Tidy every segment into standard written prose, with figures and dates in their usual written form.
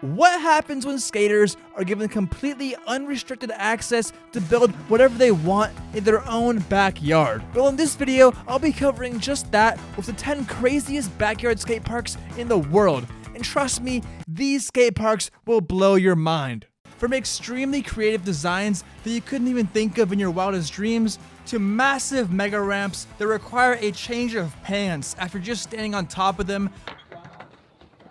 What happens when skaters are given completely unrestricted access to build whatever they want in their own backyard? Well, in this video, I'll be covering just that with the 10 craziest backyard skate parks in the world. And trust me, these skate parks will blow your mind. From extremely creative designs that you couldn't even think of in your wildest dreams, to massive mega ramps that require a change of pants after just standing on top of them.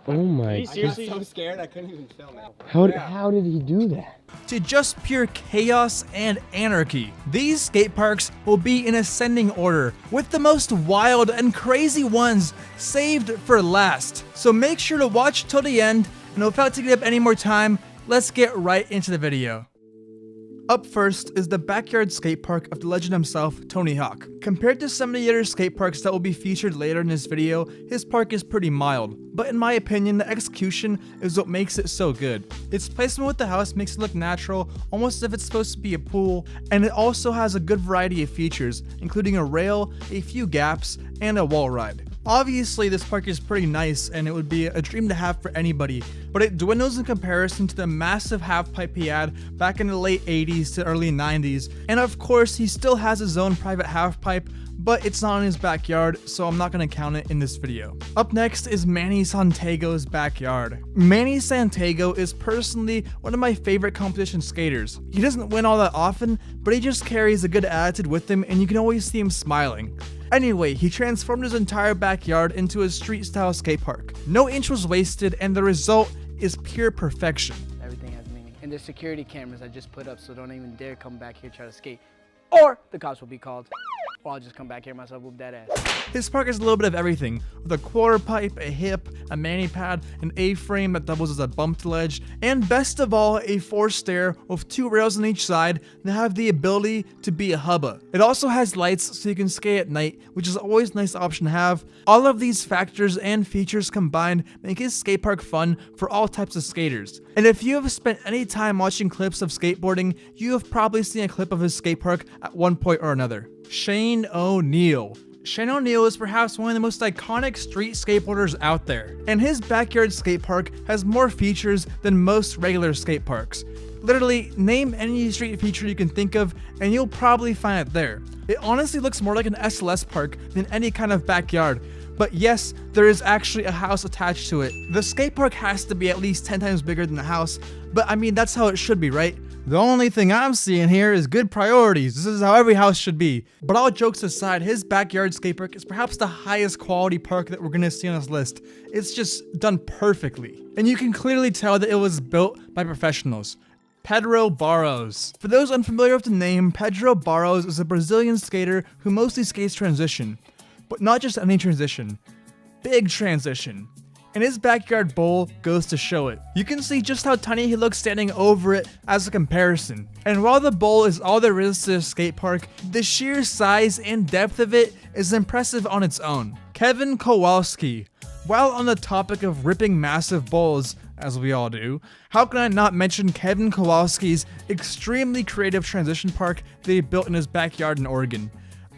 Oh my god. I got so scared I couldn't even film it. How did he do that? To just pure chaos and anarchy. These skate parks will be in ascending order, with the most wild and crazy ones saved for last. So make sure to watch till the end, and without taking up any more time, let's get right into the video. Up first is the backyard skate park of the legend himself, Tony Hawk. Compared to some of the other skate parks that will be featured later in this video, his park is pretty mild. But in my opinion, the execution is what makes it so good. Its placement with the house makes it look natural, almost as if it's supposed to be a pool, and it also has a good variety of features, including a rail, a few gaps, and a wall ride. Obviously, this park is pretty nice and it would be a dream to have for anybody, but it dwindles in comparison to the massive half pipe he had back in the late 80s to early 90s. And of course, he still has his own private half pipe, but it's not in his backyard, so I'm not going to count it in this video. Up next is Manny Santiago's backyard. Manny Santiago is personally one of my favorite competition skaters. He doesn't win all that often, but he just carries a good attitude with him and you can always see him smiling. Anyway, he transformed his entire backyard into a street-style skate park. No inch was wasted, and the result is pure perfection. Everything has meaning. And there's security cameras I just put up, so don't even dare come back here try to skate. Or the cops will be called. Or I'll just come back here myself, whoop that ass. His park is a little bit of everything, with a quarter pipe, a hip, a mani pad, an A-frame that doubles as a bumped ledge, and best of all, a forced stair with 2 rails on each side that have the ability to be a hubba. It also has lights so you can skate at night, which is always a nice option to have. All of these factors and features combined make his skate park fun for all types of skaters. And if you have spent any time watching clips of skateboarding, you have probably seen a clip of his skate park at one point or another. Shane O'Neill. Shane O'Neill is perhaps one of the most iconic street skateboarders out there, and his backyard skate park has more features than most regular skate parks. Literally, name any street feature you can think of and you'll probably find it there. It honestly looks more like an SLS park than any kind of backyard. But yes, there is actually a house attached to it. The skate park has to be at least 10 times bigger than the house, but I mean, that's how it should be, right? The only thing I'm seeing here is good priorities. This is how every house should be. But all jokes aside, his backyard skate park is perhaps the highest quality park that we're gonna see on this list. It's just done perfectly. And you can clearly tell that it was built by professionals. Pedro Barros. For those unfamiliar with the name, Pedro Barros is a Brazilian skater who mostly skates transition. But not just any transition, big transition. And his backyard bowl goes to show it. You can see just how tiny he looks standing over it as a comparison. And while the bowl is all there is to the skate park, the sheer size and depth of it is impressive on its own. Kevin Kowalski. While on the topic of ripping massive bowls, as we all do, how can I not mention Kevin Kowalski's extremely creative transition park that he built in his backyard in Oregon.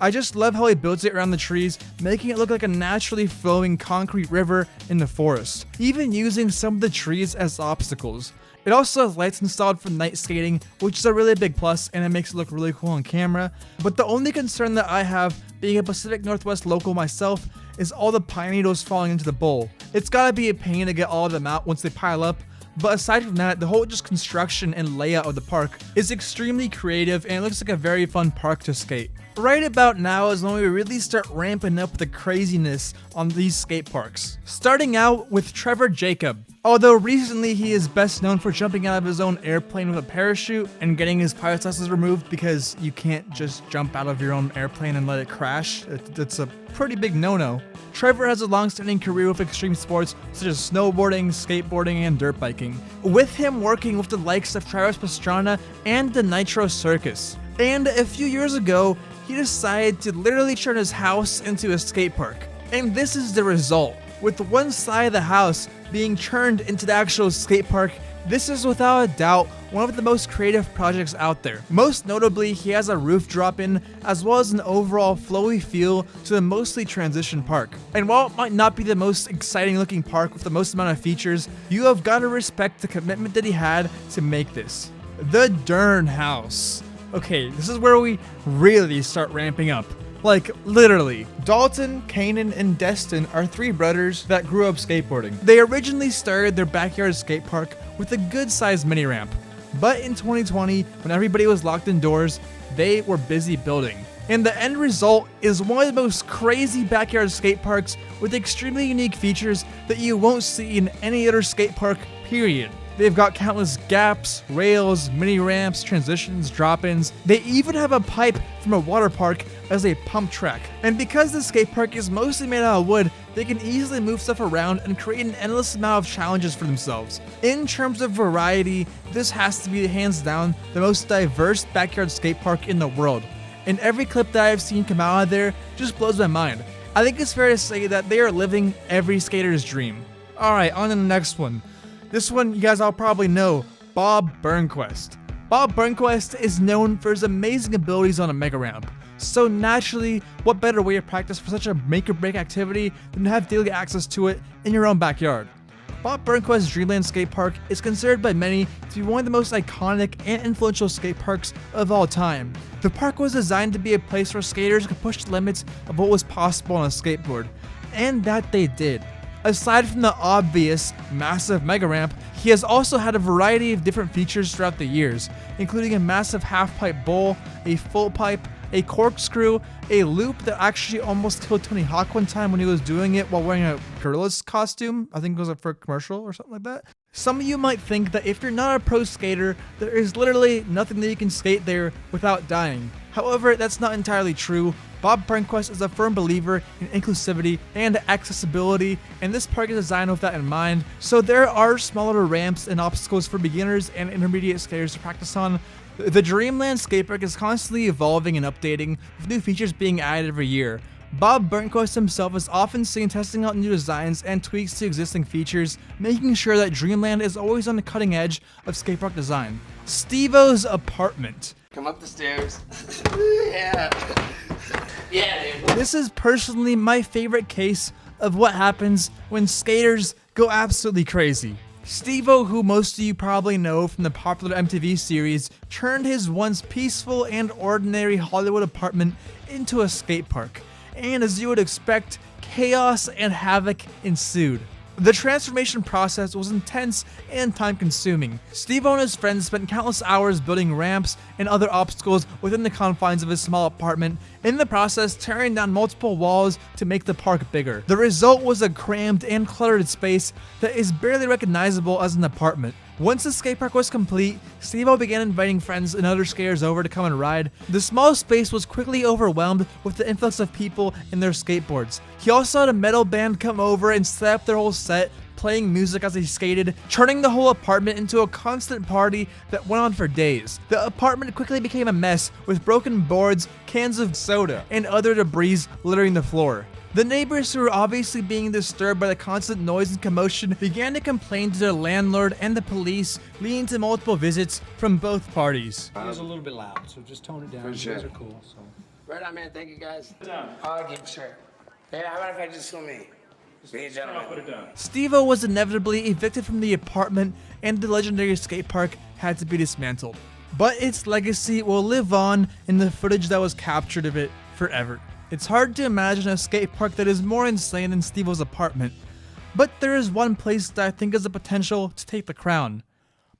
I just love how he builds it around the trees, making it look like a naturally flowing concrete river in the forest, even using some of the trees as obstacles. It also has lights installed for night skating, which is a really big plus and it makes it look really cool on camera. But the only concern that I have, being a Pacific Northwest local myself, is all the pine needles falling into the bowl. It's gotta be a pain to get all of them out once they pile up. But aside from that, the whole just construction and layout of the park is extremely creative and it looks like a very fun park to skate. Right about now is when we really start ramping up the craziness on these skate parks. Starting out with Trevor Jacob. Although recently he is best known for jumping out of his own airplane with a parachute and getting his pilot's license removed because you can't just jump out of your own airplane and let it crash. It's a pretty big no-no. Trevor has a long-standing career with extreme sports such as snowboarding, skateboarding, and dirt biking, with him working with the likes of Travis Pastrana and the Nitro Circus. And a few years ago, he decided to literally turn his house into a skate park. And this is the result, with one side of the house being turned into the actual skate park This is without a doubt one of the most creative projects out there. Most notably, he has a roof drop-in as well as an overall flowy feel to the mostly transition park. And while it might not be the most exciting looking park with the most amount of features, you have got to respect the commitment that he had to make this. The Dern House. Okay, this is where we really start ramping up. Like, literally. Dalton, Kanan, and Destin are 3 brothers that grew up skateboarding. They originally started their backyard skate park with a good-sized mini ramp. But in 2020, when everybody was locked indoors, they were busy building. And the end result is one of the most crazy backyard skate parks with extremely unique features that you won't see in any other skate park, period. They've got countless gaps, rails, mini ramps, transitions, drop-ins. They even have a pipe from a water park as a pump track. And because the skate park is mostly made out of wood, they can easily move stuff around and create an endless amount of challenges for themselves. In terms of variety, this has to be hands down the most diverse backyard skate park in the world. And every clip that I've seen come out of there just blows my mind. I think it's fair to say that they are living every skater's dream. Alright, on to the next one. This one you guys all probably know, Bob Bergquist. Bob Bergquist is known for his amazing abilities on a mega ramp. So naturally, what better way to practice for such a make-or-break activity than to have daily access to it in your own backyard? Bob Bergquist's Dreamland skate park is considered by many to be one of the most iconic and influential skate parks of all time. The park was designed to be a place where skaters could push the limits of what was possible on a skateboard, and that they did. Aside from the obvious, massive mega ramp, he has also had a variety of different features throughout the years, including a massive half-pipe bowl, a full pipe, a corkscrew, a loop that actually almost killed Tony Hawk one time when he was doing it while wearing a Gorillaz costume. I think it was for a commercial or something like that. Some of you might think that if you're not a pro skater, there is literally nothing that you can skate there without dying. However, that's not entirely true. Bob Bergquist is a firm believer in inclusivity and accessibility, and this park is designed with that in mind. So there are smaller ramps and obstacles for beginners and intermediate skaters to practice on. The Dreamland skatepark is constantly evolving and updating, with new features being added every year. Bob Bergquist himself is often seen testing out new designs and tweaks to existing features, making sure that Dreamland is always on the cutting edge of skatepark design. Steve-O's apartment. Come up the stairs. Yeah. Yeah, dude. This is personally my favorite case of what happens when skaters go absolutely crazy. Steve-O, who most of you probably know from the popular MTV series, turned his once peaceful and ordinary Hollywood apartment into a skate park. And as you would expect, chaos and havoc ensued. The transformation process was intense and time-consuming. Steve-O and his friends spent countless hours building ramps and other obstacles within the confines of his small apartment, in the process tearing down multiple walls to make the park bigger. The result was a crammed and cluttered space that is barely recognizable as an apartment. Once the skatepark was complete, Steve-O began inviting friends and other skaters over to come and ride. The small space was quickly overwhelmed with the influx of people and their skateboards. He also had a metal band come over and set up their whole set, playing music as he skated, turning the whole apartment into a constant party that went on for days. The apartment quickly became a mess, with broken boards, cans of soda, and other debris littering the floor. The neighbors, who were obviously being disturbed by the constant noise and commotion, began to complain to their landlord and the police, leading to multiple visits from both parties. It was a little bit loud, so just tone it down. You guys are cool. So. Right on, man. Thank you, guys. I'll give sure. Hey, how about if I just film me? Be a gentleman. Steve-O was inevitably evicted from the apartment, and the legendary skate park had to be dismantled. But its legacy will live on in the footage that was captured of it forever. It's hard to imagine a skate park that is more insane than Steve-O's apartment, but there is one place that I think has the potential to take the crown.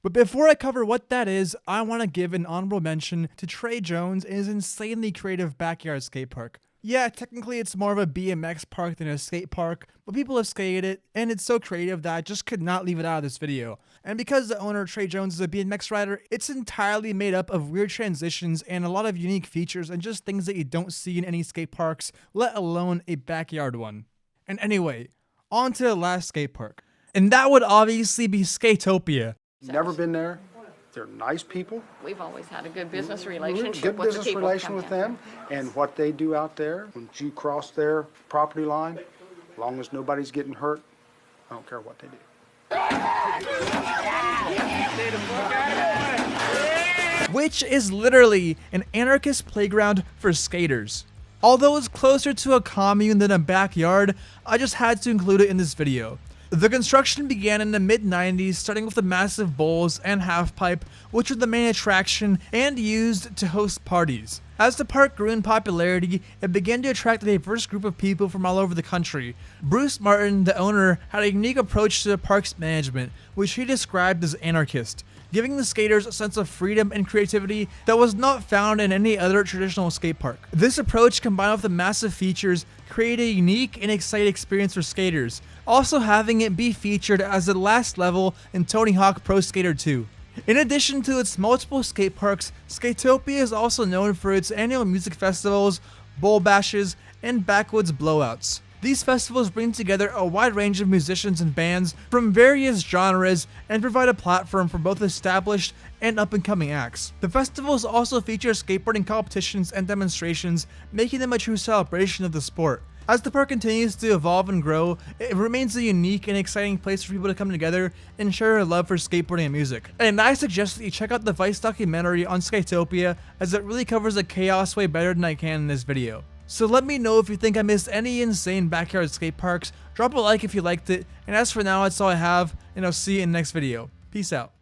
But before I cover what that is, I want to give an honorable mention to Trey Jones and his insanely creative backyard skate park. Yeah, technically it's more of a BMX park than a skate park, but people have skated it, and it's so creative that I just could not leave it out of this video. And because the owner, Trey Jones, is a BMX rider, it's entirely made up of weird transitions and a lot of unique features and just things that you don't see in any skate parks, let alone a backyard one. And anyway, on to the last skate park. And that would obviously be Skatopia. Never been there. They're nice people. We've always had a good business relationship Good with the business people relation who with come them, and what they do out there. Once you cross their property line, as long as nobody's getting hurt, I don't care what they do. which is literally an anarchist playground for skaters. Although it's closer to a commune than a backyard, I just had to include it in this video. The construction began in the mid-90s, starting with the massive bowls and halfpipe, which were the main attraction and used to host parties. As the park grew in popularity, it began to attract a diverse group of people from all over the country. Bruce Martin, the owner, had a unique approach to the park's management, which he described as anarchist, giving the skaters a sense of freedom and creativity that was not found in any other traditional skate park. This approach, combined with the massive features, created a unique and exciting experience for skaters, also having it be featured as the last level in Tony Hawk Pro Skater 2. In addition to its multiple skate parks, Skatopia is also known for its annual music festivals, bowl bashes, and backwoods blowouts. These festivals bring together a wide range of musicians and bands from various genres and provide a platform for both established and up-and-coming acts. The festivals also feature skateboarding competitions and demonstrations, making them a true celebration of the sport. As the park continues to evolve and grow, it remains a unique and exciting place for people to come together and share their love for skateboarding and music. And I suggest that you check out the Vice documentary on Skatopia, as it really covers the chaos way better than I can in this video. So let me know if you think I missed any insane backyard skate parks, drop a like if you liked it, and as for now, that's all I have, and I'll see you in the next video. Peace out.